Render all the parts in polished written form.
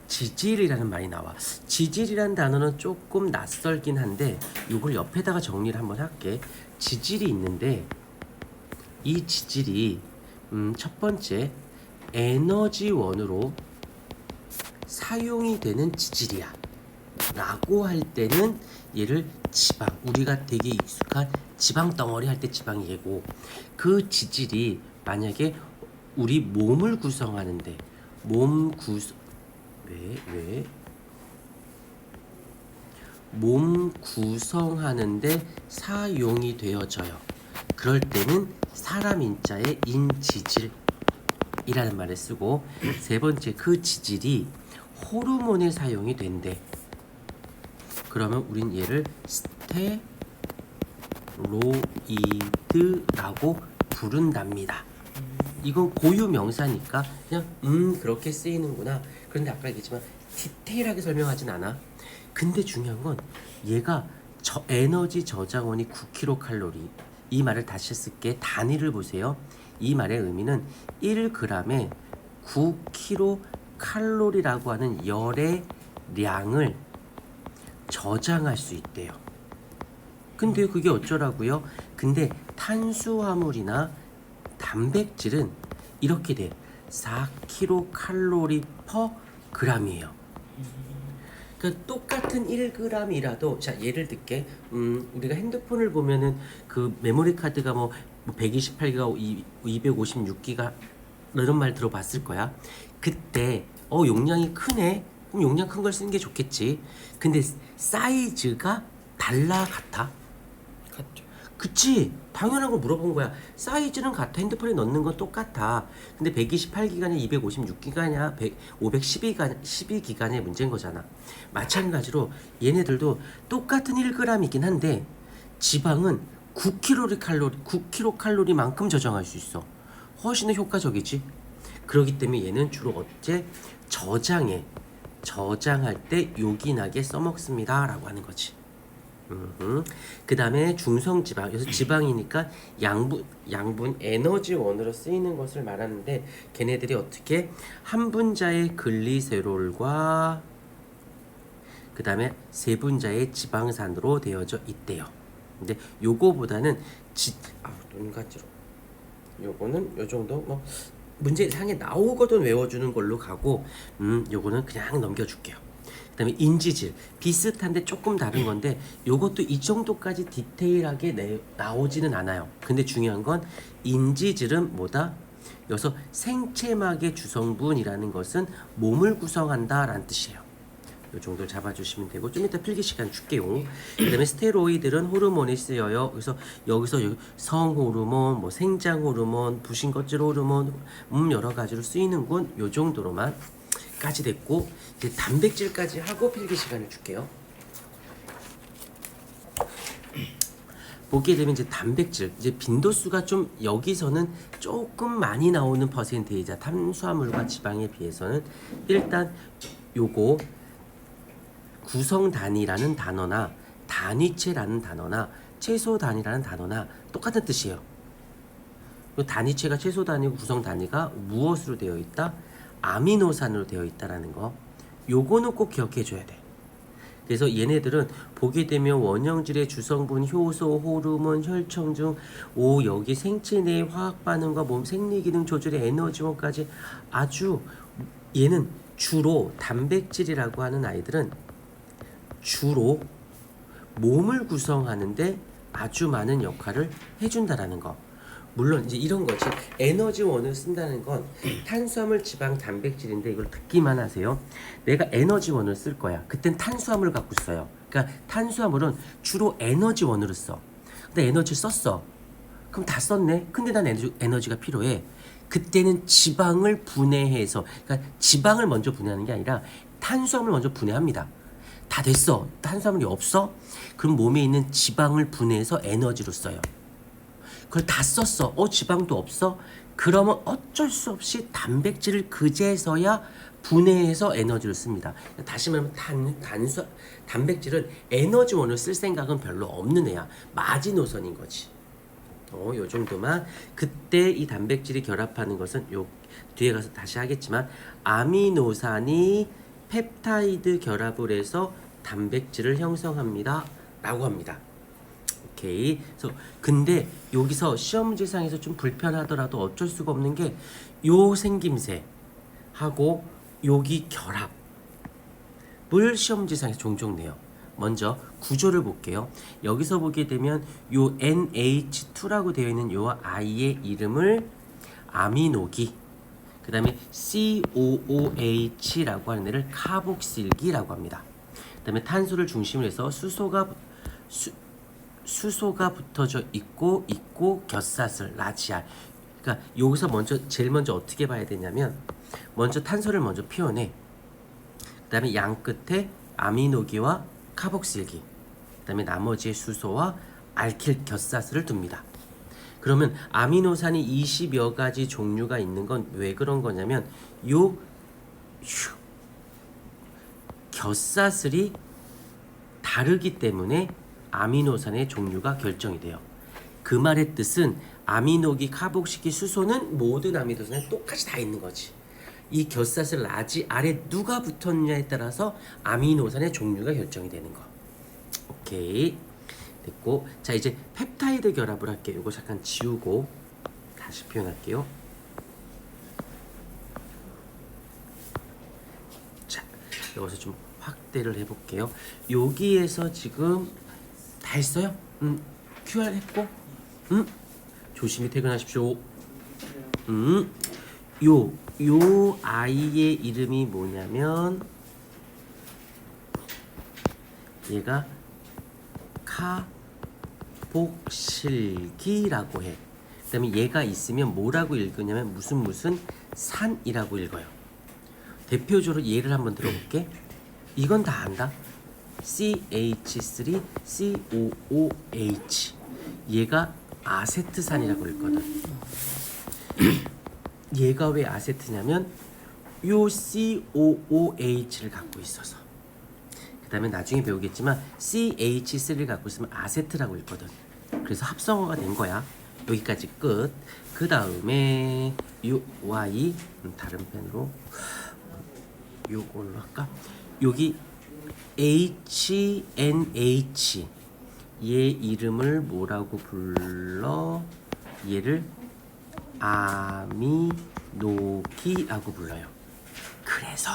지질이라는 말이 나와. 지질이라는 단어는 조금 낯설긴 한데 이걸 옆에다가 정리를 한번 할게. 지질이 있는데 이 지질이 첫 번째 에너지원으로 사용이 되는 지질이야 라고 할 때는 얘를 지방, 우리가 되게 익숙한 지방 덩어리 할 때 지방이 얘고, 그 지질이 만약에 우리 몸을 구성하는데 몸 구성하는데 사용이 되어져요. 그럴 때는 사람 인자의 인지질이라는 말을 쓰고, 세 번째 그 지질이 호르몬에 사용이 된대. 그러면 우린 얘를 스테로이드라고 부른답니다. 이건 고유 명사니까 그냥 그렇게 쓰이는구나. 그런데 아까 얘기했지만 디테일하게 설명하진 않아. 근데 중요한 건 얘가 에너지 저장원이 9kcal. 이 말을 다시 쓸게. 단위를 보세요. 이 말의 의미는 1g에 9kcal라고 하는 열의 량을 저장할 수 있대요. 근데 그게 어쩌라고요? 근데 탄수화물이나 단백질은 이렇게 돼. 4kcal per g이에요. 그러니까 똑같은 1g이라도, 자 예를 들게, 우리가 핸드폰을 보면은 그 메모리 카드가 뭐 128기가, 256기가 이런 말 들어봤을 거야. 그때 용량이 크네. 그럼 용량 큰 걸 쓰는 게 좋겠지. 근데 사이즈가 달라, 같아? 같죠. 그치? 당연한 걸 물어본 거야. 사이즈는 같아. 핸드폰에 넣는 건 똑같아. 근데 128기가냐 256기가냐 512기가냐 문제인 거잖아. 마찬가지로 얘네들도 똑같은 1g이긴 한데 지방은 9kcal만큼 저장할 수 있어. 훨씬 더 효과적이지. 그렇기 때문에 얘는 주로 어째 저장할 때 요긴하게 써먹습니다 라고 하는 거지. 그 다음에 중성지방, 여기서 지방이니까 양분 에너지원으로 쓰이는 것을 말하는데, 걔네들이 어떻게 한 분자의 글리세롤과 그 다음에 세 분자의 지방산으로 되어져 있대요. 근데 요거보다는 눈 간지러. 요거는 요 정도 뭐 문제상에 나오거든 외워주는 걸로 가고, 요거는 그냥 넘겨줄게요. 그 다음에 인지질, 비슷한데 조금 다른 건데 요것도 이 정도까지 디테일하게 나오지는 않아요. 근데 중요한 건 인지질은 뭐다? 여기서 생체막의 주성분이라는 것은 몸을 구성한다 라는 뜻이에요. 요 정도 잡아주시면 되고, 좀 이따 필기 시간 줄게요. 그 다음에 스테로이드는 호르몬에 쓰여요. 그래서 여기서 성호르몬, 뭐 생장호르몬, 부신거질 호르몬, 여러 가지로 쓰이는군. 요 정도로만 까지 됐고, 이제 단백질까지 하고 필기 시간을 줄게요. 보게 되면 이제 단백질, 이제 빈도수가 좀 여기서는 조금 많이 나오는 퍼센테이지야. 탄수화물과 지방에 비해서는. 일단 요거 구성 단위라는 단어나 단위체라는 단어나 채소 단위라는 단어나 똑같은 뜻이에요. 단위체가 채소 단위고 구성 단위가 무엇으로 되어 있다? 아미노산으로 되어 있다라는 거. 요거는 꼭 기억해 줘야 돼. 그래서 얘네들은 보게 되면 원형질의 주성분, 효소, 호르몬, 혈청 중 여기 생체 내의 화학 반응과 몸 생리 기능 조절의 에너지원까지 아주, 얘는 주로 단백질이라고 하는 아이들은 주로 몸을 구성하는데 아주 많은 역할을 해준다라는 거. 물론 이제 이런 거지. 에너지원을 쓴다는 건 탄수화물, 지방, 단백질인데 이걸 듣기만 하세요. 내가 에너지원을 쓸 거야. 그땐 탄수화물 갖고 써요. 그러니까 탄수화물은 주로 에너지원으로 써. 근데 에너지 썼어. 그럼 다 썼네. 근데 난 에너지가 필요해. 그때는 지방을 분해해서, 그러니까 지방을 먼저 분해하는 게 아니라 탄수화물 먼저 분해합니다. 다 됐어. 탄수화물이 없어? 그럼 몸에 있는 지방을 분해해서 에너지로 써요. 그걸 다 썼어. 지방도 없어? 그러면 어쩔 수 없이 단백질을 그제서야 분해해서 에너지를 씁니다. 다시 말하면 단백질은 에너지원을 쓸 생각은 별로 없는 애야. 마지노선인 거지. 요 정도만. 그때 이 단백질이 결합하는 것은 요 뒤에 가서 다시 하겠지만 아미노산이 펩타이드 결합을 해서 단백질을 형성합니다 라고 합니다. 오케이. 그래서 근데 여기서 시험 문제상에서 좀 불편하더라도 어쩔 수가 없는 게 요 생김새 하고 여기 결합을 시험 문제상에서 종종 내요. 먼저 구조를 볼게요. 여기서 보게 되면 요 NH2라고 되어 있는 요 I의 이름을 아미노기, 그 다음에 COOH라고 하는 애를 카복실기라고 합니다. 그 다음에 탄소를 중심으로 해서 수소가 붙어져 있고 겹사슬 라지알. 그러니까 여기서 제일 먼저 어떻게 봐야 되냐면 먼저 탄소를 먼저 표현해. 그 다음에 양 끝에 아미노기와 카복실기, 그 다음에 나머지의 수소와 알킬 겹사슬을 둡니다. 그러면 아미노산이 20여 가지 종류가 있는 건 왜 그런 거냐면 요 겹사슬이 다르기 때문에 아미노산의 종류가 결정이 돼요. 그 말의 뜻은 아미노기, 카복식기, 수소는 모든 아미노산에 똑같이 다 있는 거지. 이 겹사슬 라지 아래 누가 붙었느냐에 따라서 아미노산의 종류가 결정이 되는 거. 오케이. 됐고, 자 이제 펩타이드 결합을 할게요. 이거 잠깐 지우고 다시 표현할게요. 자, 여기서 좀 확대를 해볼게요. 여기에서 지금 다 했어요? QR 했고, 조심히 퇴근하십시오. 요 아이의 이름이 뭐냐면 얘가 카복실기라고 해. 그 다음에 얘가 있으면 뭐라고 읽으냐면 무슨 산이라고 읽어요. 대표적으로 얘를 한번 들어볼게. 이건 다 안다. CH3COOH. 얘가 아세트산이라고 읽거든. 얘가 왜 아세트냐면 요 COOH를 갖고 있어서. 그 다음에 나중에 배우겠지만 CH3를 갖고 있으면 아세트라고 읽거든. 그래서 합성어가 된 거야. 여기까지 끝. 그 다음에 요 Y, 다른 펜으로 요걸로 할까? 여기 HNH, 얘 이름을 뭐라고 불러? 얘를 아미노기라고 불러요. 그래서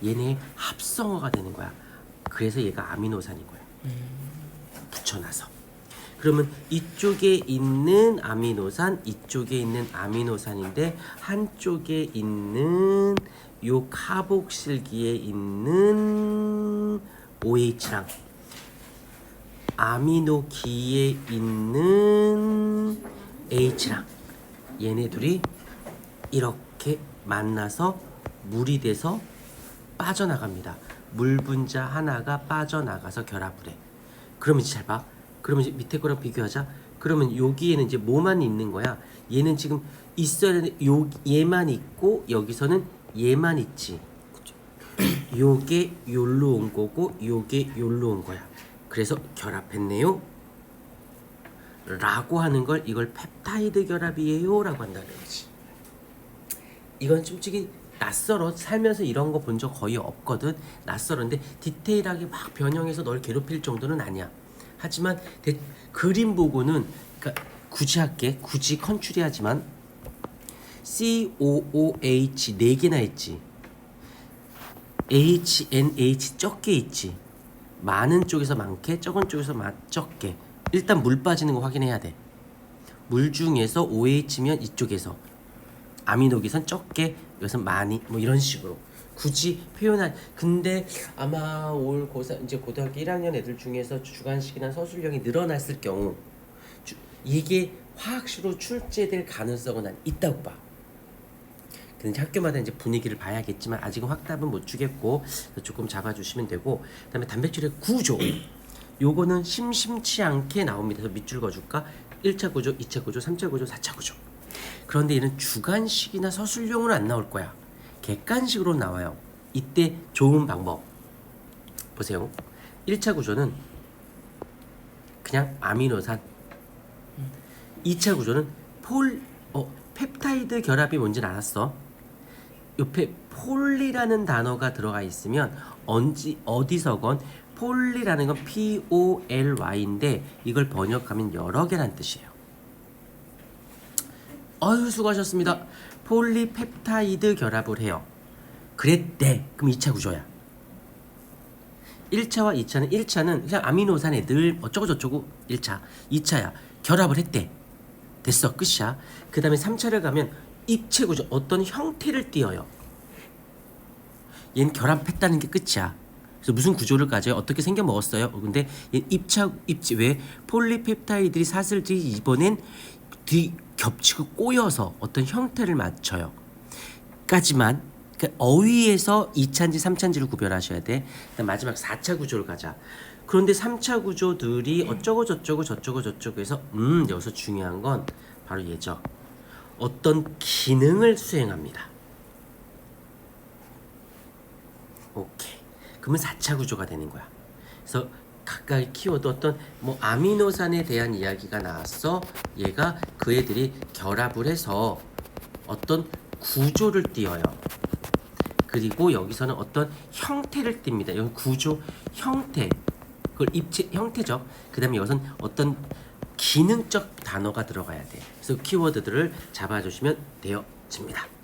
얘네 합성어가 되는 거야. 그래서 얘가 아미노산인 거야. 붙여놔서. 그러면 이쪽에 있는 아미노산, 이쪽에 있는 아미노산인데 한쪽에 있는 요 카복실기에 있는 OH랑 아미노기에 있는 H랑 얘네 둘이 이렇게 만나서 물이 돼서 빠져나갑니다. 물 분자 하나가 빠져나가서 결합을 해. 그러면 이제 잘 봐. 그러면 이제 밑에 거랑 비교하자. 그러면 여기에는 이제 뭐만 있는 거야? 얘는 지금 있어야 되는 얘만 있고 여기서는 얘만 있지. 요게 요로 온 거고 요게 요로 온 거야. 그래서 결합했네요 라고 하는 걸 이걸 펩타이드 결합이에요 라고 한다는 거지. 이건 솔직히 낯설어. 살면서 이런 거 본 적 거의 없거든. 낯설은데 디테일하게 막 변형해서 널 괴롭힐 정도는 아니야. 하지만 그림 보고는, 그러니까 굳이 할게. 굳이 컨츄리 하지만 COOH 4개나 있지. HNH 적게 있지. 많은 쪽에서 많게, 적은 쪽에서 적게. 일단 물 빠지는 거 확인해야 돼. 물 중에서 OH면 이쪽에서, 아미노기선 적게, 이것은 많이, 뭐 이런 식으로 굳이 표현한. 근데 아마 올 이제 고등학교 1학년 애들 중에서 주관식이나 서술형이 늘어났을 경우 이게 화학식으로 출제될 가능성은 난 있다고 봐. 근데 학교마다 이제 분위기를 봐야겠지만 아직은 확답은 못 주겠고 조금 잡아주시면 되고. 그다음에 단백질의 구조, 요거는 심심치 않게 나옵니다. 그래서 밑줄 그어줄까? 1차 구조, 2차 구조, 3차 구조, 4차 구조. 그런데 얘는 주관식이나 서술형으로 안 나올 거야. 객관식으로 나와요. 이때 좋은 방법 보세요. 1차 구조는 그냥 아미노산. 2차 구조는 펩타이드 결합이 뭔지는 알았어. 옆에 폴리라는 단어가 들어가 있으면 어디서건 폴리라는 건 POLY인데 이걸 번역하면 여러 개란 뜻이에요. 어휴 수고하셨습니다. 폴리펩타이드 결합을 해요. 그랬대. 그럼 2차 구조야. 1차와 2차는 1차는 그냥 아미노산에 늘 어쩌고저쩌고 1차 2차야. 결합을 했대. 됐어. 끝이야. 그 다음에 3차를 가면 입체 구조 어떤 형태를 띄어요. 얘는 결합했다는 게 끝이야. 그래서 무슨 구조를 가져요? 어떻게 생겨 먹었어요? 근데 얘는 입체 왜 폴리펩타이드들이 사슬들이 이번엔 겹치고 꼬여서 어떤 형태를 맞춰요. 까지만 그러니까 어휘에서 2차인지 3차인지를 구별하셔야 돼. 그다음 마지막 4차 구조를 가자. 그런데 3차 구조들이 어쩌고 저쩌고 해서 여기서 중요한 건 바로 얘죠. 어떤 기능을 수행합니다. 오케이. 그러면 4차 구조가 되는 거야. 그래서 각각의 키워드 어떤 뭐 아미노산에 대한 이야기가 나왔어. 얘가 그 애들이 결합을 해서 어떤 구조를 띄어요. 그리고 여기서는 어떤 형태를 띱니다. 여기 구조, 형태. 그걸 입체 형태죠. 그다음에 여기서는 어떤 기능적 단어가 들어가야 돼. 그래서 키워드들을 잡아주시면 되어집니다.